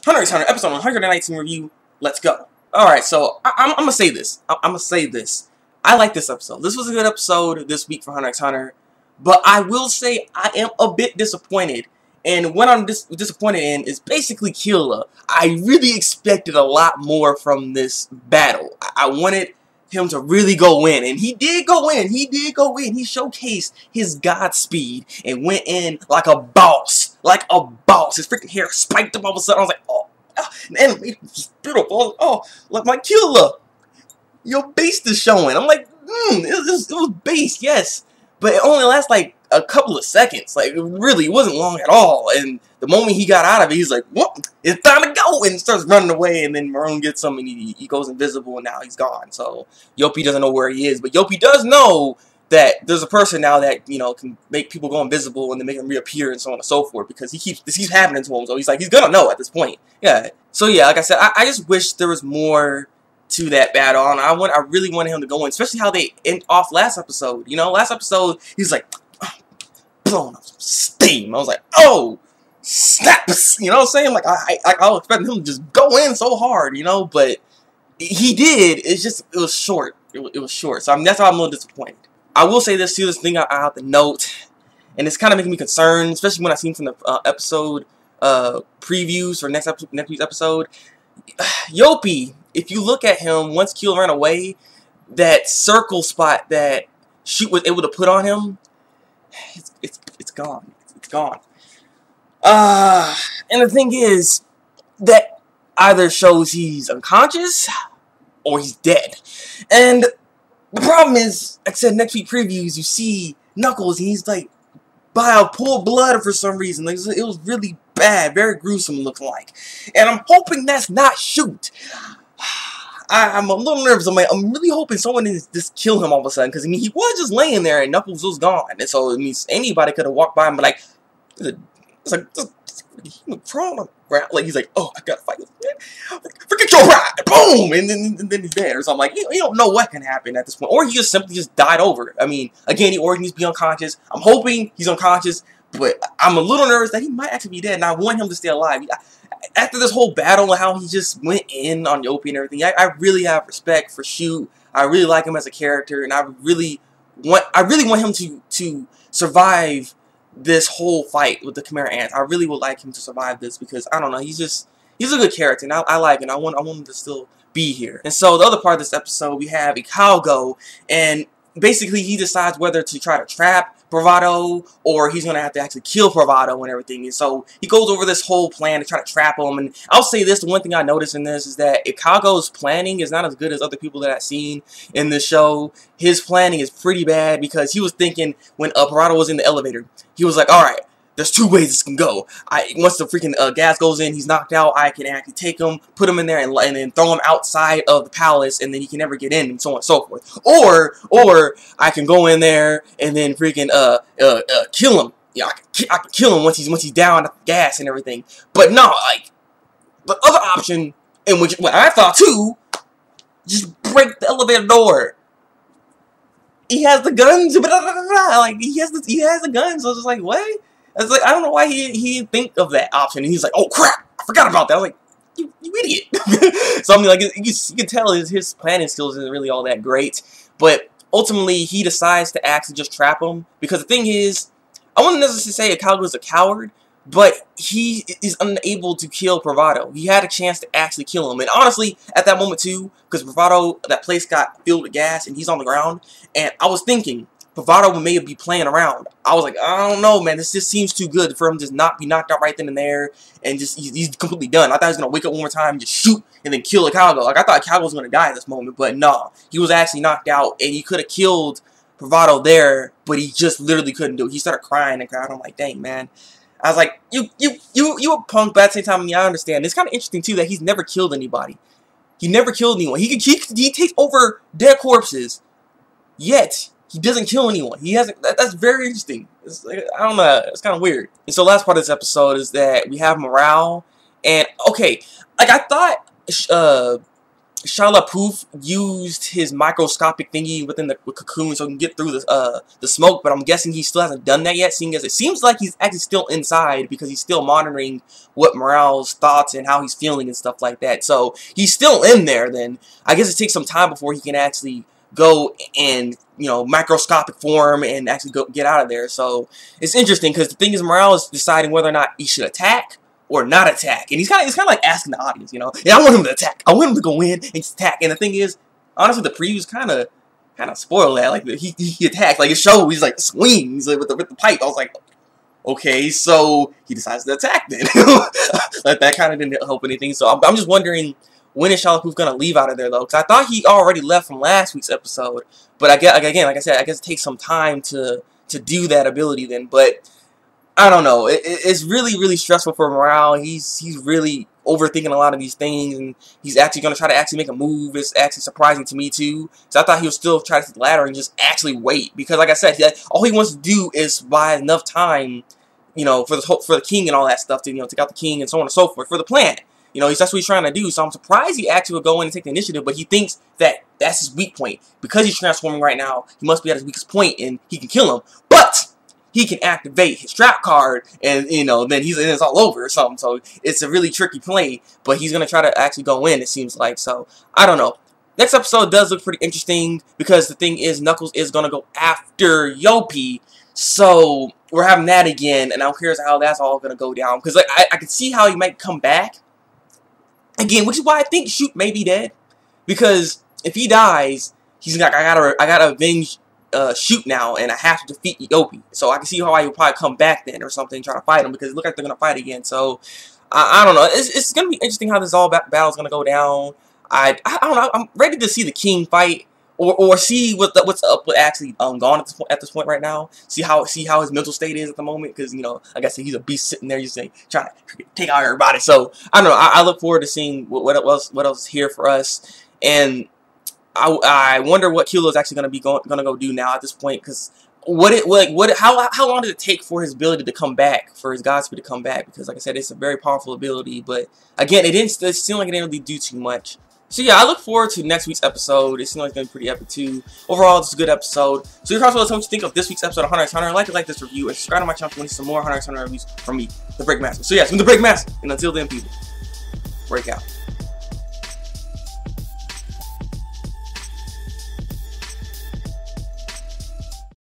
Hunter x Hunter, episode 119 review. Let's go. Alright, so I'm gonna say this. I'm gonna say this. I like this episode. This was a good episode this week for Hunter x Hunter. But I will say I am a bit disappointed. And what I'm disappointed in is basically Killua. I really expected a lot more from this battle. I wanted him to really go in. And he did go in. He did go in. He showcased his Godspeed and went in like a boss. Like a boss. His freaking hair spiked up all of a sudden. I was like, oh. And the animation was beautiful. Oh, like my Killua. Your base is showing. I'm like, it was base, yes. But it only lasts like a couple of seconds. Like, it wasn't long at all. And the moment he got out of it, he's like, well, it's time to go. And starts running away. And then Maroon gets him and he goes invisible. And now he's gone. So, Yopi doesn't know where he is. But Yopi does know that there's a person now that, you know, can make people go invisible and then make them reappear and so on and so forth. Because this keeps happening to him. So, he's like, he's going to know at this point. Yeah. So, yeah, like I said, I just wish there was more to that battle, and I really wanted him to go in, especially how they end off last episode. You know, last episode he's like blowing up some steam. I was like, oh snaps, you know what I'm saying? Like I was expecting him to just go in so hard, you know, but he did. It's just it was short. It was short. So that's why I'm a little disappointed. I will say this too. This thing I have to note, and it's kind of making me concerned, especially when I seen from the episode previews for next week's episode. Yopi, if you look at him, once Killua ran away, that circle spot that Shoot was able to put on him, it's gone. It's gone. And the thing is, that either shows he's unconscious or he's dead. And the problem is, like I said, next week previews, you see Knuckles, and he's like, pool blood for some reason. Like, it was really bad, very gruesome looking like. And I'm hoping that's not Shoot. I'm a little nervous. I'm really hoping someone just kill him all of a sudden. Because, I mean, he was just laying there and Knuckles was gone. And so, it means anybody could have walked by him and be like, it's like, he crawling around. Like, he's like, oh, I gotta fight this man. Forget your pride. Boom! And then he's dead. Or something. Like, you don't know what can happen at this point. Or he just simply just died over. I mean, again, he needs to be unconscious. I'm hoping he's unconscious. But I'm a little nervous that he might actually be dead. And I want him to stay alive. After this whole battle and how he just went in on Yopi and everything, I really have respect for Shoot. I really like him as a character, and I really want him to survive this whole fight with the Chimera Ants. I really would like him to survive this because I don't know, he's a good character, and I like him. I want him to still be here. And so the other part of this episode, we have Ikalgo, and basically he decides whether to try to trap Bravado or he's going to have to actually kill Bravado and everything. And so he goes over this whole plan to try to trap him. And I'll say this, the one thing I noticed in this is that Ikalgo's planning is not as good as other people that I've seen in this show. His planning is pretty bad because he was thinking when Bravado was in the elevator, he was like, alright, there's two ways this can go. Once the freaking gas goes in, he's knocked out, I can actually take him, put him in there, and then throw him outside of the palace, and then he can never get in, and so on and so forth. Or I can go in there and then freaking kill him. Yeah, I can kill him once he's down at the gas and everything. But no, like the other option, in which what I thought too, just break the elevator door. He has the guns, like he has the guns. So I was just like, what? I was like, I don't know why he didn't think of that option. And he's like, oh crap, I forgot about that. I was like, you idiot. So I mean, like you can tell his planning skills isn't really all that great. But ultimately, he decides to actually just trap him because the thing is, I wouldn't necessarily say Ikalgo is a coward, but he is unable to kill Bravado. He had a chance to actually kill him, and honestly, at that moment too, because Bravado, that place got filled with gas and he's on the ground, and I was thinking Bravado may be playing around. I was like, I don't know, man. This just seems too good for him to just not be knocked out right then and there, and just he's completely done. I thought he was gonna wake up one more time, just shoot, and then kill Ikalgo. Like I thought Ikalgo was gonna die at this moment, but no, he was actually knocked out, and he could have killed Bravado there, but he just literally couldn't do it. He started crying and crying. I'm like, dang, man. I was like, you a punk, but at the same time, I understand. It's kind of interesting too that he's never killed anybody. He never killed anyone. He takes over dead corpses, yet he doesn't kill anyone. He hasn't. That's very interesting. It's like, I don't know. It's kind of weird. And so, last part of this episode is that we have morale. And okay, like I thought, Shia LaBeouf used his microscopic thingy within the cocoon so he can get through the smoke, but I'm guessing he still hasn't done that yet, seeing as it seems like he's actually still inside because he's still monitoring what Morale's thoughts and how he's feeling and stuff like that. So he's still in there. Then I guess it takes some time before he can actually go and, you know, microscopic form and actually get out of there. So it's interesting because the thing is, Morale is deciding whether or not he should attack or not attack, and he's kind of like asking the audience, you know, yeah, I want him to attack, I want him to go in and attack. And the thing is, honestly, the previews kind of spoil that. Like he attacks, like it shows he's like swings like, with the pipe. I was like, okay, so he decides to attack then. Like that kind of didn't help anything. So I'm just wondering, when is Shia LaBeouf gonna leave out of there though? Because I thought he already left from last week's episode, but I guess, again, like I said, I guess it takes some time to do that ability then. But I don't know. It's really stressful for Morale. He's really overthinking a lot of these things, and he's actually going to try to make a move. It's actually surprising to me too. So I thought he would still try to take the ladder and just actually wait, because like I said, all he wants to do is buy enough time, you know, for the king and all that stuff to, you know, take out the king and so on and so forth for the planet. You know, that's what he's trying to do. So I'm surprised he actually would go in and take the initiative, but he thinks that that's his weak point. Because he's transforming right now, he must be at his weakest point and he can kill him. But he can activate his trap card, and, you know, then it's all over or something. So it's a really tricky play, but he's going to try to actually go in, it seems like. So I don't know. Next episode does look pretty interesting, because the thing is, Knuckles is going to go after Yopi. So we're having that again, and I'm curious how that's all going to go down. Because like, I can see how he might come back again, which is why I think Shoot may be dead. Because if he dies, he's like, I gotta avenge Shoot now, and I have to defeat Yopi. So I can see how I would probably come back then or something, try to fight him, because it looks like they're gonna fight again. So I don't know. It's gonna be interesting how this all battle's gonna go down. I don't know. I'm ready to see the king fight, or see what's up with actually Gone at this point right now. See how his mental state is at the moment, because, you know, like I said, he's a beast sitting there just like trying to take out everybody. So I don't know. I look forward to seeing what else is here for us, and I wonder what Killua is actually gonna go do now at this point, because how long did it take for his ability to come back, for his Godspeed to come back? Because like I said, it's a very powerful ability, but again, it seemed like it didn't really do too much. So yeah, I look forward to next week's episode. It seems like it's going to be pretty epic too. Overall, it's a good episode. So your comments, tell me what you think of this week's episode of Hunter x Hunter. Like this review, and subscribe to my channel to see some more Hunter x Hunter reviews from me, Thabreakmaster. So yeah, it's been Thabreakmaster, and until then, people, break out.